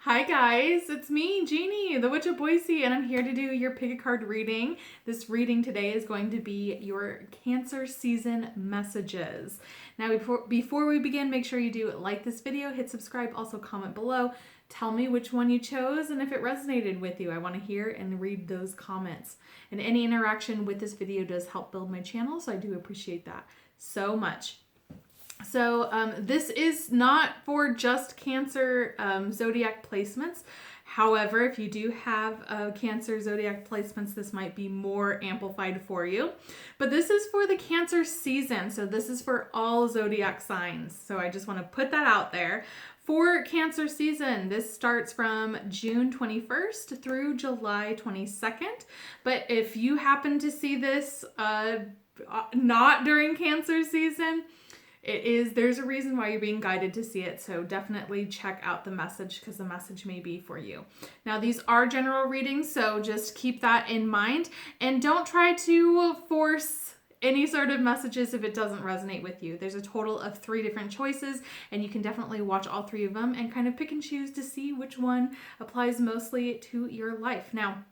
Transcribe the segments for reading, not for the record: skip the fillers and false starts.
Hi guys, it's me, Jeannie, the Witch of Boise, and I'm here to do your pick a card reading. This reading today is going to be your Cancer season messages. Now, before we begin, make sure you do like this video, hit subscribe, also comment below. Tell me which one you chose and if it resonated with you. I want to hear and read those comments. And any interaction with this video does help build my channel, so I do appreciate that so much. So this is not for just Cancer zodiac placements. However, if you do have Cancer zodiac placements, this might be more amplified for you. But this is for the Cancer season. So this is for all zodiac signs. So I just want to put that out there. For Cancer season, this starts from June 21st through July 22nd. But if you happen to see this not during Cancer season, there's a reason why you're being guided to see it, so definitely check out the message because the message may be for you. Now, these are general readings, so just keep that in mind and don't try to force any sort of messages if it doesn't resonate with you. There's a total of 3 different choices, and you can definitely watch all 3 of them and kind of pick and choose to see which one applies mostly to your life. Now,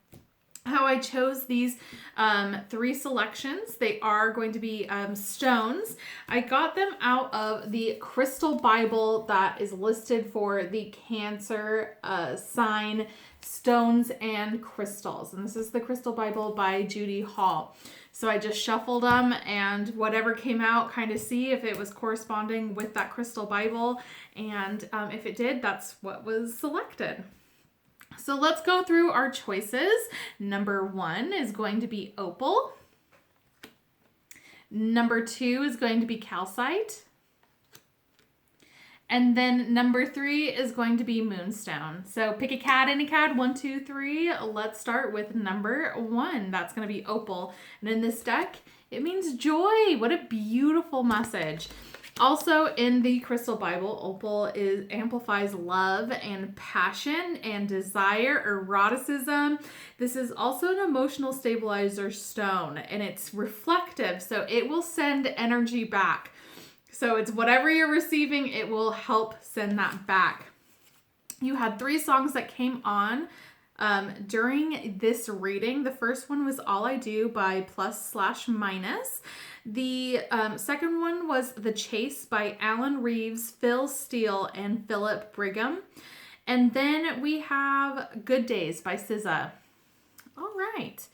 how I chose these 3 selections. They are going to be stones. I got them out of the Crystal Bible that is listed for the Cancer sign stones and crystals. And this is the Crystal Bible by Judy Hall. So I just shuffled them and whatever came out, kind of see if it was corresponding with that Crystal Bible. And if it did, that's what was selected. So let's go through our choices. Number 1 is going to be Opal. Number 2 is going to be Calcite. And then number 3 is going to be Moonstone. So pick a card, any card, 1, 2, 3. Let's start with number 1. That's going to be Opal. And in this deck, it means joy. What a beautiful message. Also in the Crystal Bible, Opal amplifies love and passion and desire, eroticism. This is also an emotional stabilizer stone, and it's reflective, so it will send energy back. So it's whatever you're receiving, it will help send that back. You had 3 songs that came on during this reading. The first one was All I Do by Plus/Minus. The second one was The Chase by Alan Reeves, Phil Steele, and Philip Brigham. And then we have Good Days by SZA. All right.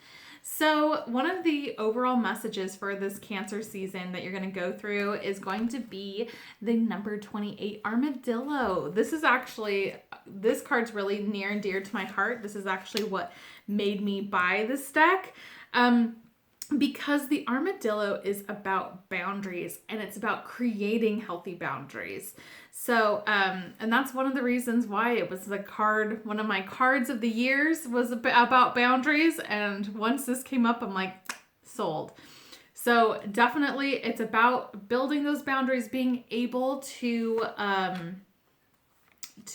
So one of the overall messages for this Cancer season that you're going to go through is going to be the number 28 armadillo. This card's really near and dear to my heart. This is actually what made me buy this deck. Because the armadillo is about boundaries and it's about creating healthy boundaries. So, and that's one of the reasons why it was one of my cards of the years was about boundaries. And once this came up, I'm like, sold. So definitely it's about building those boundaries, being able to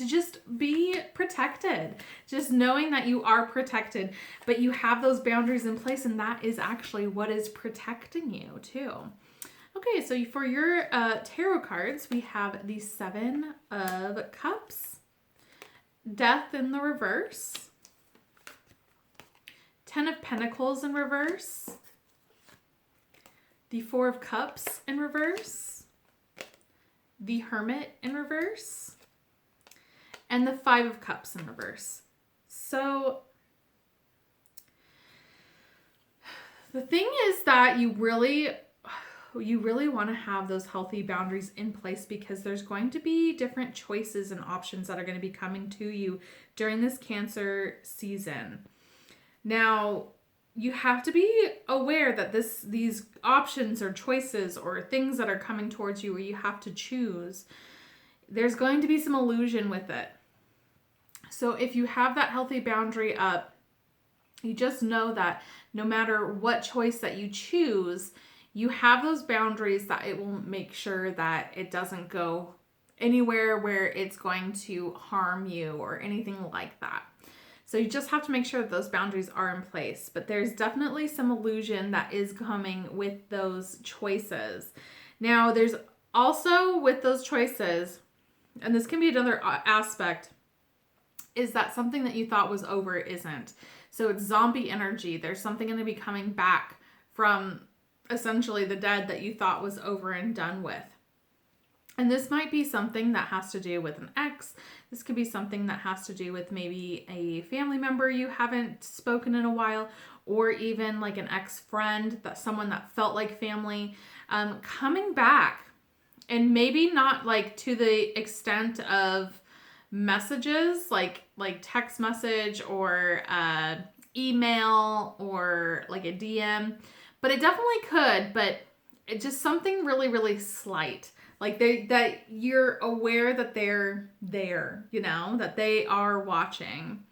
just be protected, just knowing that you are protected, but you have those boundaries in place, and that is actually what is protecting you too. Okay, so for your tarot cards, we have the 7 of Cups, Death in the reverse, 10 of Pentacles in reverse, the 4 of Cups in reverse, the Hermit in reverse, and the 5 of Cups in reverse. So the thing is that you really want to have those healthy boundaries in place because there's going to be different choices and options that are going to be coming to you during this Cancer season. Now, you have to be aware that these options or choices or things that are coming towards you where you have to choose, there's going to be some illusion with it. So if you have that healthy boundary up, you just know that no matter what choice that you choose, you have those boundaries that it will make sure that it doesn't go anywhere where it's going to harm you or anything like that. So you just have to make sure that those boundaries are in place. But there's definitely some illusion that is coming with those choices. Now, there's also with those choices, and this can be another aspect, is that something that you thought was over isn't. So it's zombie energy. There's something going to be coming back from essentially the dead that you thought was over and done with. And this might be something that has to do with an ex. This could be something that has to do with maybe a family member you haven't spoken in a while, or even like an ex-friend, that someone that felt like family, coming back. And maybe not like to the extent of messages, like text message or email or like a DM, but it definitely could, but it's just something really, really slight. Like that you're aware that they're there, you know, that they are watching.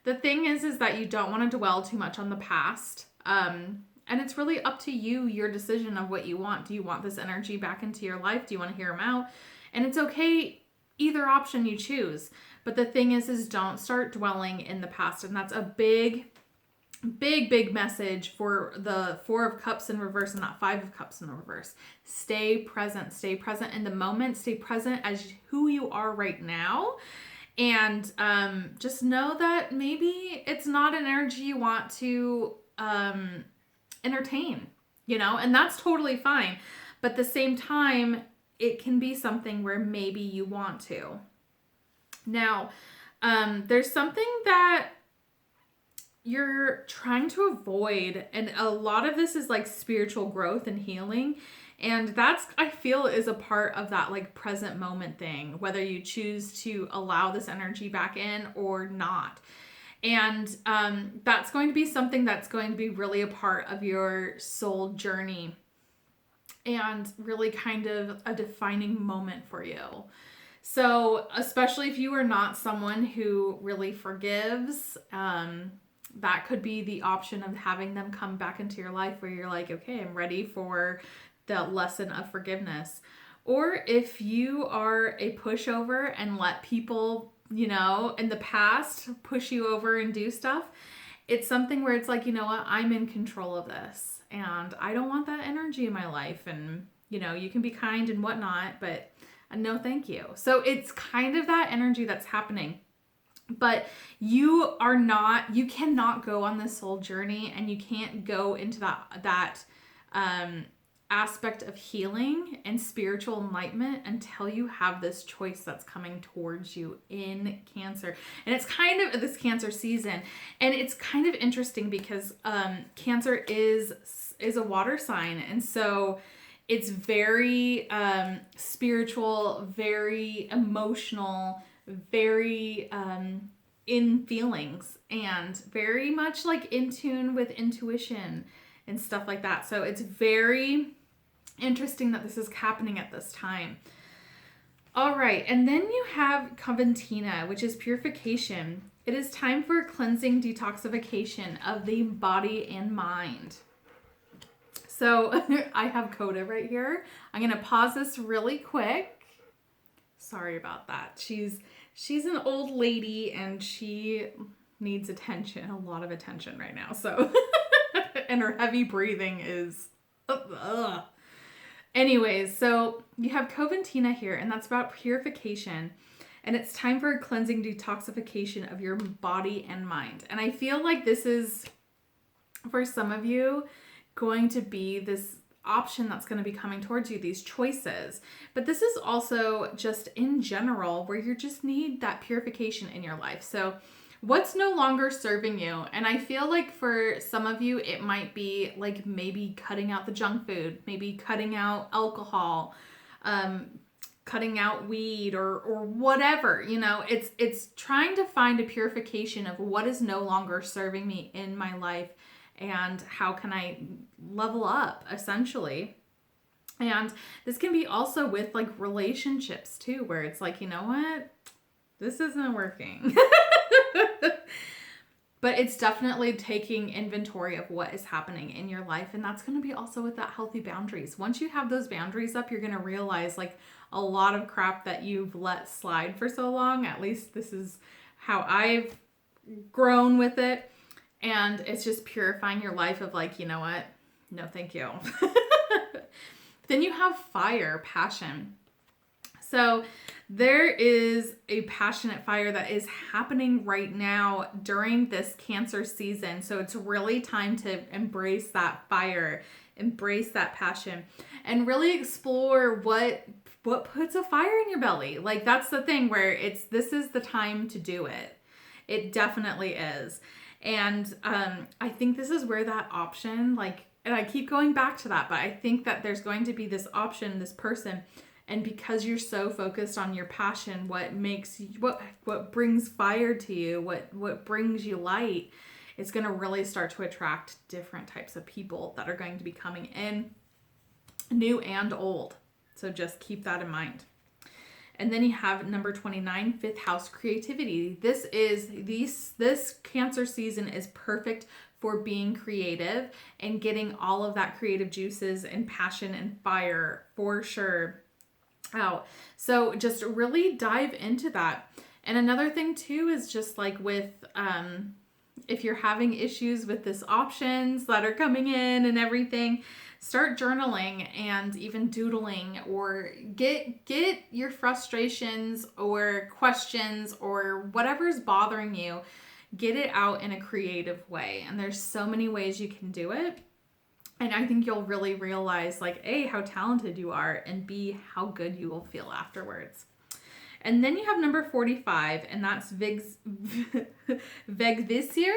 The thing is that you don't want to dwell too much on the past. And it's really up to you, your decision of what you want. Do you want this energy back into your life? Do you want to hear them out? And it's okay, either option you choose. But the thing is don't start dwelling in the past. And that's a big message for the 4 of Cups in reverse and that 5 of Cups in the reverse. Stay present in the moment, stay present as who you are right now. And just know that maybe it's not an energy you want to entertain, you know, and that's totally fine. But at the same time, it can be something where maybe you want to. Now, there's something that you're trying to avoid, and a lot of this is like spiritual growth and healing, and that's, I feel, is a part of that like present moment thing, whether you choose to allow this energy back in or not. And that's going to be something that's going to be really a part of your soul journey and really kind of a defining moment for you. So especially if you are not someone who really forgives, that could be the option of having them come back into your life where you're like, okay, I'm ready for the lesson of forgiveness. Or if you are a pushover and let people, you know, in the past push you over and do stuff, it's something where it's like, you know what, I'm in control of this and I don't want that energy in my life. And, you know, you can be kind and whatnot, but no, thank you. So it's kind of that energy that's happening. But you cannot go on this soul journey, and you can't go into that aspect of healing and spiritual enlightenment until you have this choice that's coming towards you in Cancer. And it's kind of this Cancer season, and it's kind of interesting because Cancer is a water sign, and so it's very spiritual, very emotional, very in feelings, and very much like in tune with intuition and stuff like that. So it's very interesting that this is happening at this time. All right, and then you have Coventina, which is purification. It is time for cleansing, detoxification of the body and mind. So I have Coda right here. I'm going to pause this really quick. Sorry about that. She's an old lady and she needs attention, a lot of attention right now. So, and her heavy breathing is, Anyways, so you have Coventina here, and that's about purification. And it's time for a cleansing, detoxification of your body and mind. And I feel like this is, for some of you, going to be this option that's going to be coming towards you, these choices. But this is also just in general where you just need that purification in your life. So what's no longer serving you? And I feel like for some of you, it might be like maybe cutting out the junk food, maybe cutting out alcohol, cutting out weed or whatever, you know, it's trying to find a purification of what is no longer serving me in my life and how can I level up, essentially. And this can be also with like relationships too, where it's like, you know what, this isn't working. But it's definitely taking inventory of what is happening in your life. And that's going to be also with that healthy boundaries. Once you have those boundaries up, you're going to realize like a lot of crap that you've let slide for so long. At least this is how I've grown with it. And it's just purifying your life of like, you know what? No, thank you. Then you have fire, passion. So there is a passionate fire that is happening right now during this Cancer season. So it's really time to embrace that fire, embrace that passion, and really explore what puts a fire in your belly. Like, that's the thing where this is the time to do it. It definitely is. And I think this is where that option, like, and I keep going back to that, but I think that there's going to be this option, this person, and because you're so focused on your passion, what makes you, what brings fire to you, what brings you light, it's going to really start to attract different types of people that are going to be coming in, new and old. So just keep that in mind. And then you have number 29, fifth house, creativity. This Cancer season is perfect for being creative and getting all of that creative juices and passion and fire for sure out. So just really dive into that. And another thing too is just like with if you're having issues with this options that are coming in and everything, start journaling and even doodling, or get your frustrations or questions or whatever's bothering you, get it out in a creative way. And there's so many ways you can do it. And I think you'll really realize, like, A, how talented you are, and B, how good you will feel afterwards. And then you have number 45, and that's Vegvisir.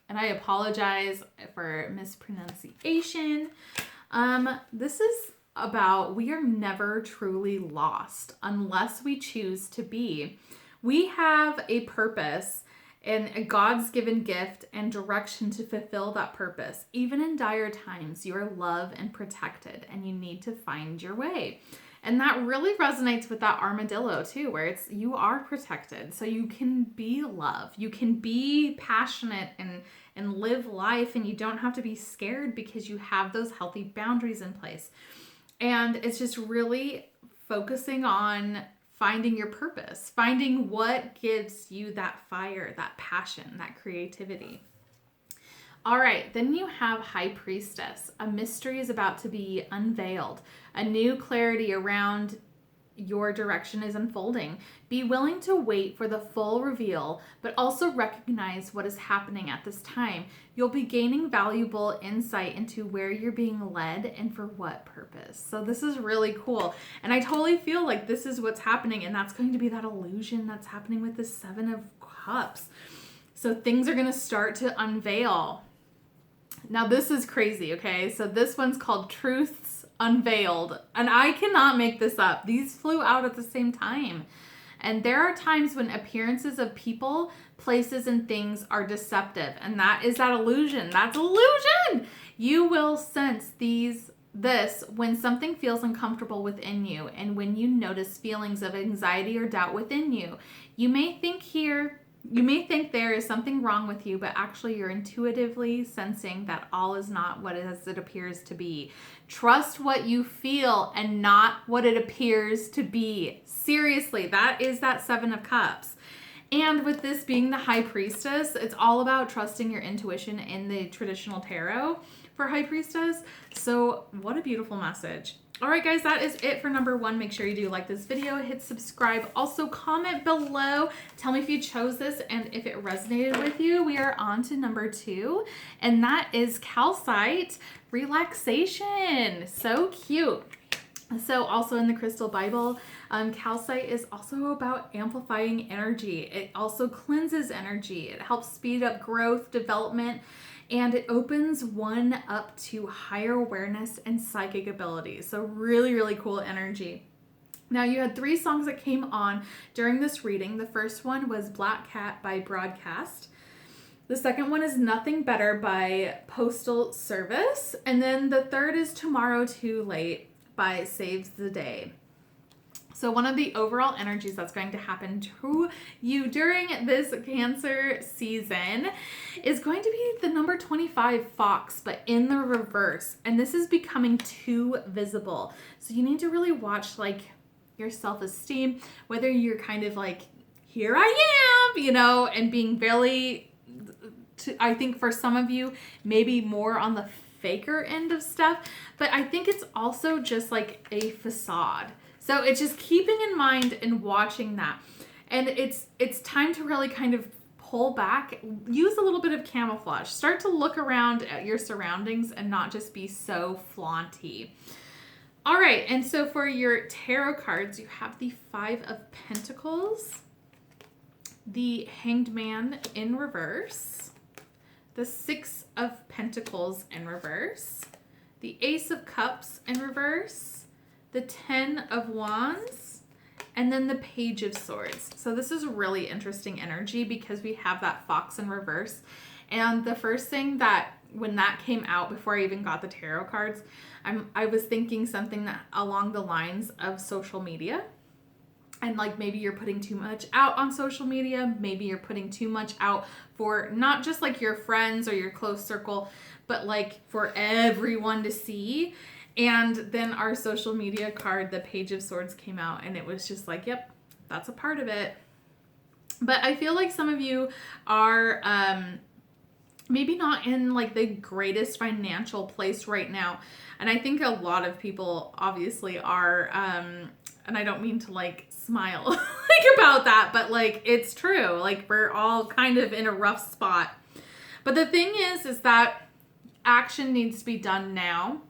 And I apologize for mispronunciation. This is about, we are never truly lost unless we choose to be. We have a purpose and a God's given gift and direction to fulfill that purpose. Even in dire times, you are loved and protected, and you need to find your way. And that really resonates with that armadillo too, where it's, you are protected. So you can be loved. You can be passionate and live life, and you don't have to be scared because you have those healthy boundaries in place. And it's just really focusing on finding your purpose, finding what gives you that fire, that passion, that creativity. All right, then you have High Priestess. A mystery is about to be unveiled. A new clarity around your direction is unfolding. Be willing to wait for the full reveal, but also recognize what is happening at this time. You'll be gaining valuable insight into where you're being led and for what purpose. So this is really cool. And I totally feel like this is what's happening, and that's going to be that illusion that's happening with the Seven of Cups. So things are going to start to unveil. Now this is crazy, okay? So this one's called Truths Unveiled, and I cannot make this up. These flew out at the same time. And there are times when appearances of people, places, and things are deceptive, and that is that illusion. That's illusion! You will sense this when something feels uncomfortable within you, and when you notice feelings of anxiety or doubt within you. You may think there is something wrong with you, but actually you're intuitively sensing that all is not what it appears to be. Trust what you feel and not what it appears to be. Seriously, that is that Seven of Cups. And with this being the High Priestess, it's all about trusting your intuition in the traditional tarot for High Priestess. So what a beautiful message. All right, guys, that is it for number 1. Make sure you do like this video, hit subscribe. Also, comment below. Tell me if you chose this and if it resonated with you. We are on to number 2, and that is Calcite Relaxation. So cute. So also in the Crystal Bible, Calcite is also about amplifying energy. It also cleanses energy. It helps speed up growth, development, and it opens one up to higher awareness and psychic abilities. So really, really cool energy. Now, you had 3 songs that came on during this reading. The first one was Black Cat by Broadcast. The second one is Nothing Better by Postal Service. And then the third is Tomorrow Too Late by Saves the Day. So one of the overall energies that's going to happen to you during this Cancer season is going to be the number 25 Fox, but in the reverse. And this is becoming too visible. So you need to really watch like your self-esteem, whether you're kind of like, here I am, and being very, I think for some of you, maybe more on the faker end of stuff. But I think it's also just like a facade. So it's just keeping in mind and watching that. And it's time to really kind of pull back, use a little bit of camouflage. Start to look around at your surroundings and not just be so flaunty. All right, and so for your tarot cards, you have the Five of Pentacles, the Hanged Man in reverse, the Six of Pentacles in reverse, the Ace of Cups in reverse, the Ten of Wands, and then the Page of Swords. So this is really interesting energy because we have that Fox in reverse. And the first thing that, when that came out, before I even got the tarot cards, I was thinking something that along the lines of social media. And like maybe you're putting too much out on social media. Maybe you're putting too much out for not just like your friends or your close circle, but like for everyone to see. And then our social media card, the Page of Swords, came out, and it was just like, yep, that's a part of it. But I feel like some of you are maybe not in like the greatest financial place right now. And I think a lot of people obviously are, and I don't mean to like smile like about that, but like it's true. Like we're all kind of in a rough spot. But the thing is that action needs to be done now.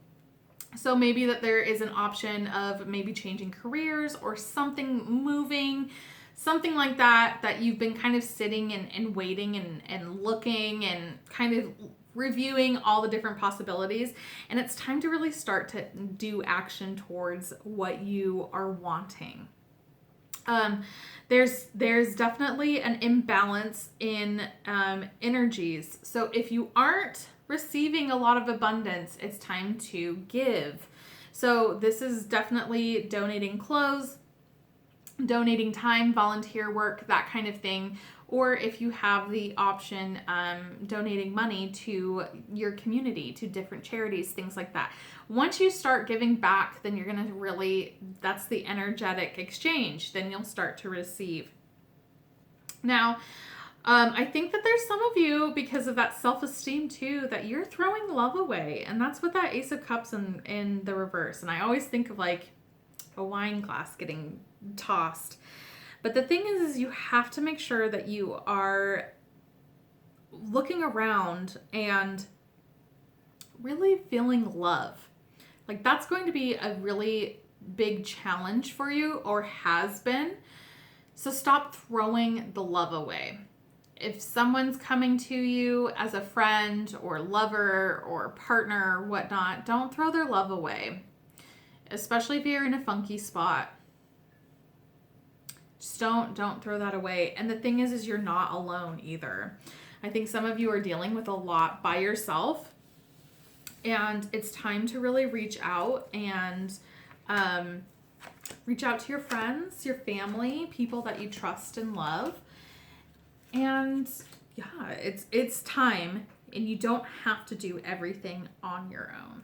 So maybe that there is an option of maybe changing careers or something, moving, something like that, that you've been kind of sitting and waiting and looking and kind of reviewing all the different possibilities. And it's time to really start to do action towards what you are wanting. There's definitely an imbalance in energies. So if you aren't receiving a lot of abundance, it's time to give. So this is definitely donating clothes, donating time, volunteer work, that kind of thing. Or if you have the option, donating money to your community, to different charities, things like that. Once you start giving back, then you're going to really, that's the energetic exchange. Then you'll start to receive. Now, I think that there's some of you, because of that self-esteem too, that you're throwing love away. And that's with that Ace of Cups in the reverse. And I always think of like a wine glass getting tossed. But the thing is you have to make sure that you are looking around and really feeling love. Like that's going to be a really big challenge for you, or has been. So stop throwing the love away. If someone's coming to you as a friend or lover or partner or whatnot, don't throw their love away. Especially if you're in a funky spot. Just don't throw that away. And the thing is you're not alone either. I think some of you are dealing with a lot by yourself, and it's time to really reach out and reach out to your friends, your family, people that you trust and love. And yeah, it's time, and you don't have to do everything on your own.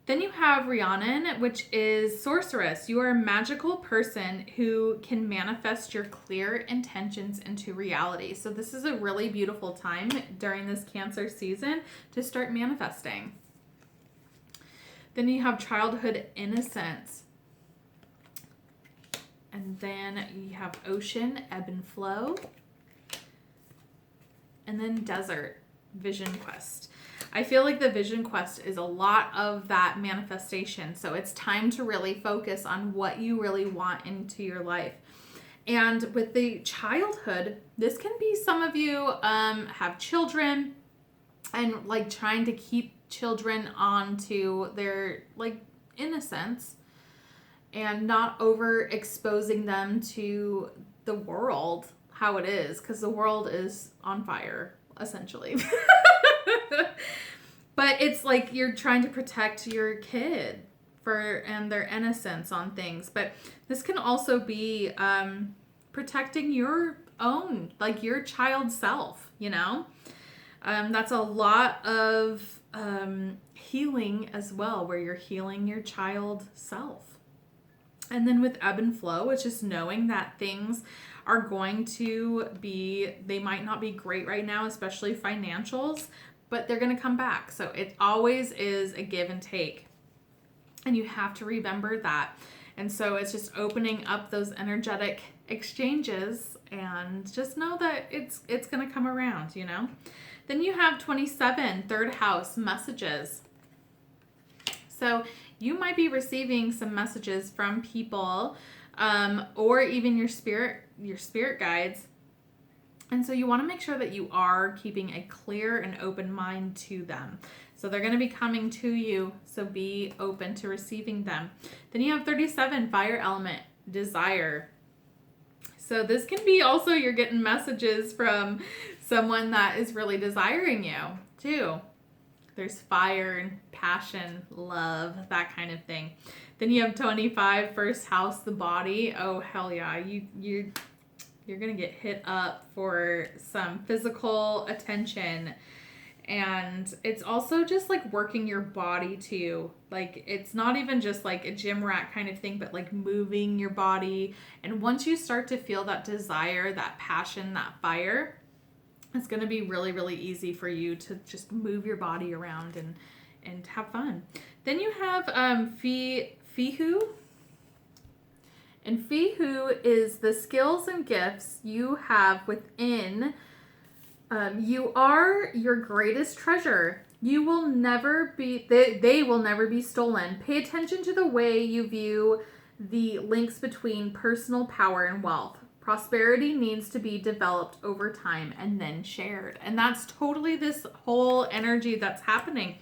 Then you have Rhiannon, which is Sorceress. You are a magical person who can manifest your clear intentions into reality. So this is a really beautiful time during this Cancer season to start manifesting. Then you have Childhood Innocence. And then you have Ocean, Ebb and Flow. And then Desert, Vision Quest. I feel like the Vision Quest is a lot of that manifestation. So it's time to really focus on what you really want into your life. And with the childhood, this can be some of you have children and like trying to keep children onto their like innocence and not overexposing them to the world, how it is, because the world is on fire, essentially. But it's like you're trying to protect your kid and their innocence on things. But this can also be protecting your own, like your child self, you know? That's a lot of healing as well, where you're healing your child self. And then with Ebb and Flow, it's just knowing that things are going to be, they might not be great right now, especially financials, but they're going to come back. So it always is a give and take. And you have to remember that. And so it's just opening up those energetic exchanges, and just know that it's going to come around, you know. Then you have 27, third house, messages. So you might be receiving some messages from people, or even your spirit guides. And so you want to make sure that you are keeping a clear and open mind to them. So they're going to be coming to you, so be open to receiving them. Then you have 37, fire element, desire. So this can be also you're getting messages from someone that is really desiring you too. There's fire and passion, love, that kind of thing. Then you have 25, first house, the body. Oh, hell yeah. You're going to get hit up for some physical attention. And it's also just like working your body too. Like, it's not even just like a gym rat kind of thing, but like moving your body. And once you start to feel that desire, that passion, that fire, it's going to be really, really easy for you to just move your body around and have fun. Then you have Fihu. And Fihu is the skills and gifts you have within. You are your greatest treasure. You will never be, they will never be stolen. Pay attention to the way you view the links between personal power and wealth. Prosperity needs to be developed over time and then shared. And that's totally this whole energy that's happening,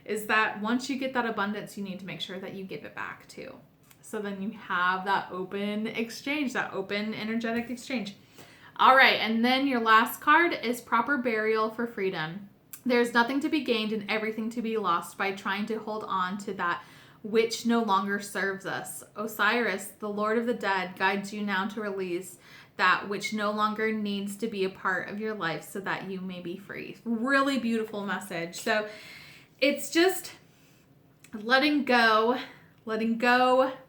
is that once you get that abundance, you need to make sure that you give it back too. So then you have that open exchange, that open energetic exchange. All right, and then your last card is proper burial for freedom. There's nothing to be gained and everything to be lost by trying to hold on to that which no longer serves us. Osiris, the Lord of the Dead, guides you now to release that which no longer needs to be a part of your life so that you may be free. Really beautiful message. So it's just letting go,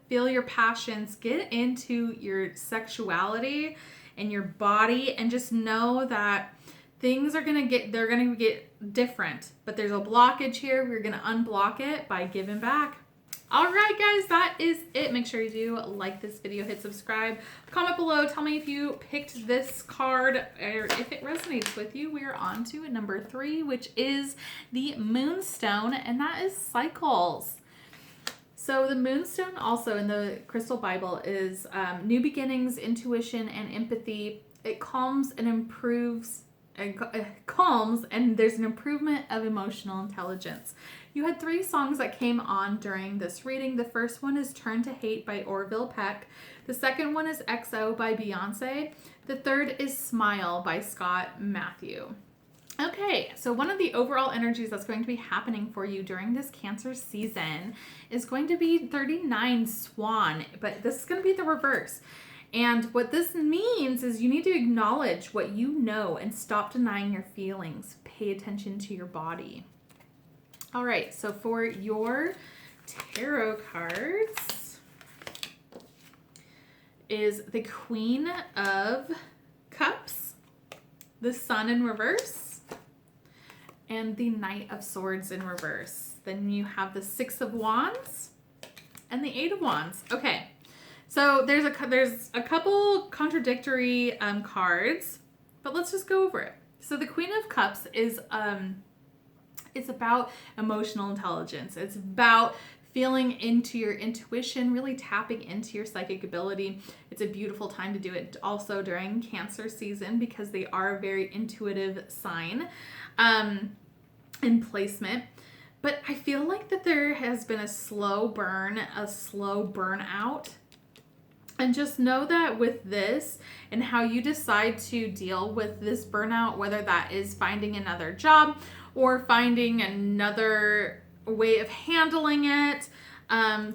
feel your passions, get into your sexuality and your body, and just know that things are going to get different. But there's a blockage here. We're going to unblock it by giving back. All right, guys, that is it. Make sure you do like this video, hit subscribe, comment below. Tell me if you picked this card or if it resonates with you. We are on to number 3, which is the Moonstone, and that is cycles. So the Moonstone also in the Crystal Bible is new beginnings, intuition, and empathy. It calms and improves, and there's an improvement of emotional intelligence. You had 3 songs that came on during this reading. The first one is Turn to Hate by Orville Peck. The second one is XO by Beyonce. The third is Smile by Scott Matthew. Okay, so one of the overall energies that's going to be happening for you during this Cancer season is going to be 39 Swan, but this is going to be the reverse. And what this means is you need to acknowledge what you know and stop denying your feelings. Pay attention to your body. All right, so for your tarot cards is the Queen of Cups, the Sun in reverse, and the Knight of Swords in reverse. Then you have the 6 of Wands and the 8 of Wands. Okay, so there's a couple contradictory cards, but let's just go over it. So the Queen of Cups is it's about emotional intelligence. It's about feeling into your intuition, really tapping into your psychic ability. It's a beautiful time to do it also during Cancer season because they are a very intuitive sign in placement. But I feel like that there has been a slow burnout. And just know that with this and how you decide to deal with this burnout, whether that is finding another job or finding another way of handling it,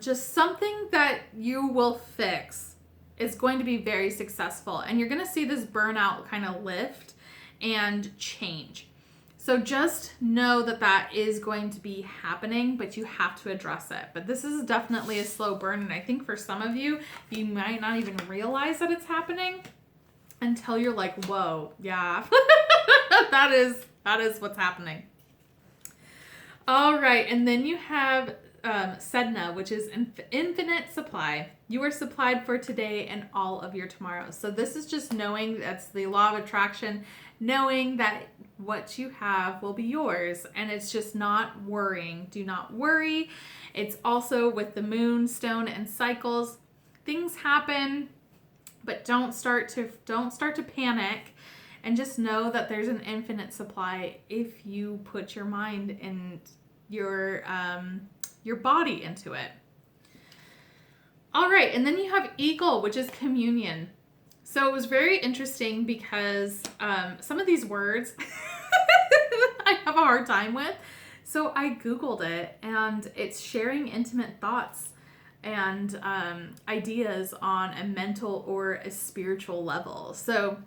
just something that you will fix is going to be very successful. And you're going to see this burnout kind of lift and change. So just know that that is going to be happening, but you have to address it. But this is definitely a slow burn. And I think for some of you, you might not even realize that it's happening until you're like, whoa, yeah, that is what's happening. All right. And then you have Sedna, which is infinite supply. You are supplied for today and all of your tomorrows. So this is just knowing, that's the law of attraction, knowing that what you have will be yours. And it's just not worrying. Do not worry. It's also with the Moonstone and cycles. Things happen, but don't start to panic, and just know that there's an infinite supply if you put your mind and your body into it. All right, and then you have Eagle, which is communion. So it was very interesting because some of these words I have a hard time with. So I Googled it, and it's sharing intimate thoughts and ideas on a mental or a spiritual level. So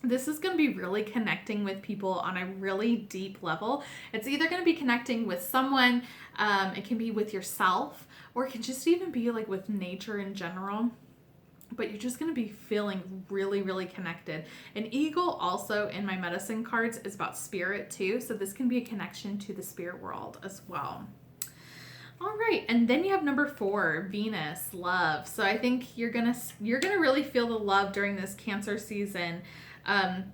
this is going to be really connecting with people on a really deep level. It's either going to be connecting with someone, it can be with yourself, or it can just even be like with nature in general. But you're just going to be feeling really, really connected. And Eagle also in my medicine cards is about spirit too. So this can be a connection to the spirit world as well. All right, and then you have number 4, Venus, love. So I think you're gonna really feel the love during this Cancer season. And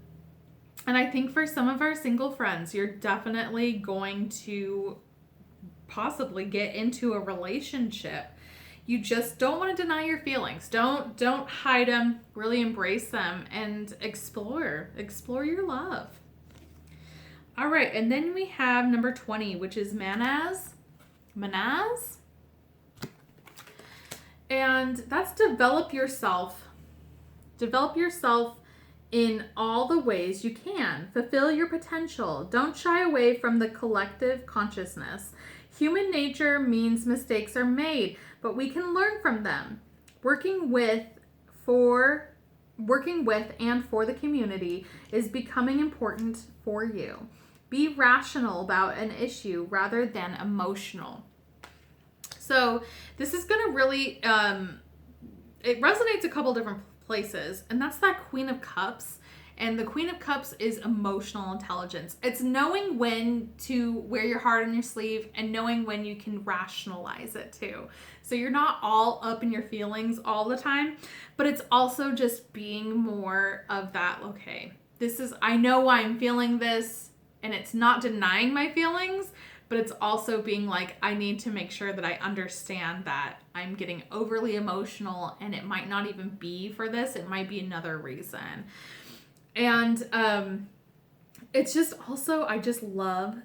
I think for some of our single friends, you're definitely going to possibly get into a relationship. You just don't want to deny your feelings. Don't hide them. Really embrace them and explore your love. All right, and then we have number 20, which is Manaz. And that's develop yourself. Develop yourself in all the ways you can. Fulfill your potential. Don't shy away from the collective consciousness. Human nature means mistakes are made, but we can learn from them. Working with and for the community is becoming important for you. Be rational about an issue rather than emotional. So this is going to really, it resonates a couple different places, and that's that Queen of Cups. And the Queen of Cups is emotional intelligence. It's knowing when to wear your heart on your sleeve and knowing when you can rationalize it too. So you're not all up in your feelings all the time, but it's also just being more of that, okay, I know why I'm feeling this, and it's not denying my feelings, but it's also being like, I need to make sure that I understand that I'm getting overly emotional, and it might not even be for this. It might be another reason. And it's just also, I just love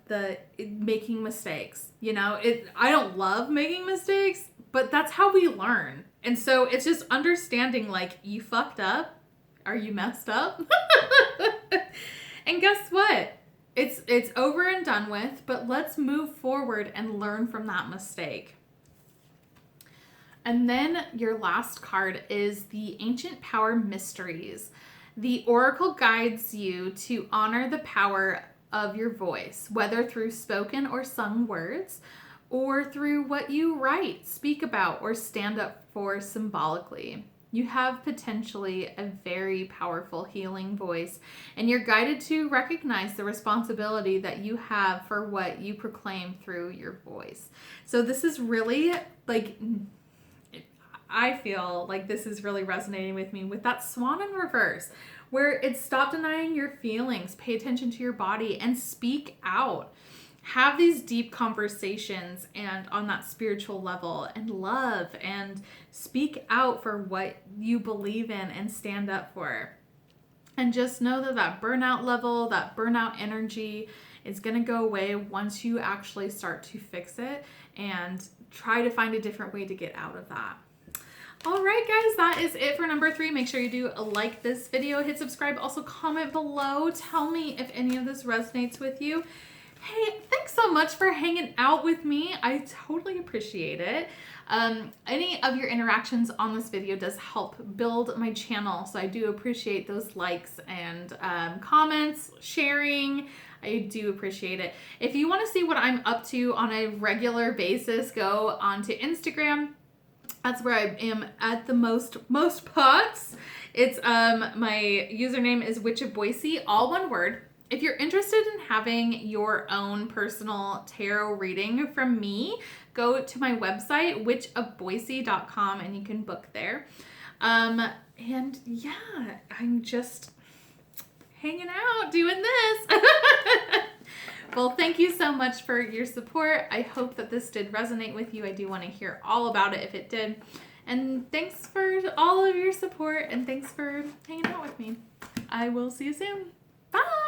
making mistakes. You know, I don't love making mistakes, but that's how we learn. And so it's just understanding, like, you fucked up. Are you messed up? And guess what? It's over and done with, but let's move forward and learn from that mistake. And then your last card is the Ancient Power Mysteries. The Oracle guides you to honor the power of your voice, whether through spoken or sung words, or through what you write, speak about, or stand up for symbolically. You have potentially a very powerful healing voice, and you're guided to recognize the responsibility that you have for what you proclaim through your voice. So this is really, like, I feel like this is really resonating with me with that swan in reverse, where it's stop denying your feelings, pay attention to your body, and speak out. Have these deep conversations and on that spiritual level, and love, and speak out for what you believe in and stand up for. And just know that burnout level, that burnout energy is going to go away once you actually start to fix it and try to find a different way to get out of that. All right, guys, that is it for number 3. Make sure you do like this video, hit subscribe, also comment below. Tell me if any of this resonates with you. Hey, thanks so much for hanging out with me. I totally appreciate it. Any of your interactions on this video does help build my channel, so I do appreciate those likes and comments, sharing. I do appreciate it. If you want to see what I'm up to on a regular basis, go onto Instagram. That's where I am at the most pots. It's my username is Witch of Boise, all one word. If you're interested in having your own personal tarot reading from me, go to my website, witchofboise.com, and you can book there. And yeah, I'm just hanging out doing this. Well, thank you so much for your support. I hope that this did resonate with you. I do want to hear all about it if it did. And thanks for all of your support, and thanks for hanging out with me. I will see you soon. Bye!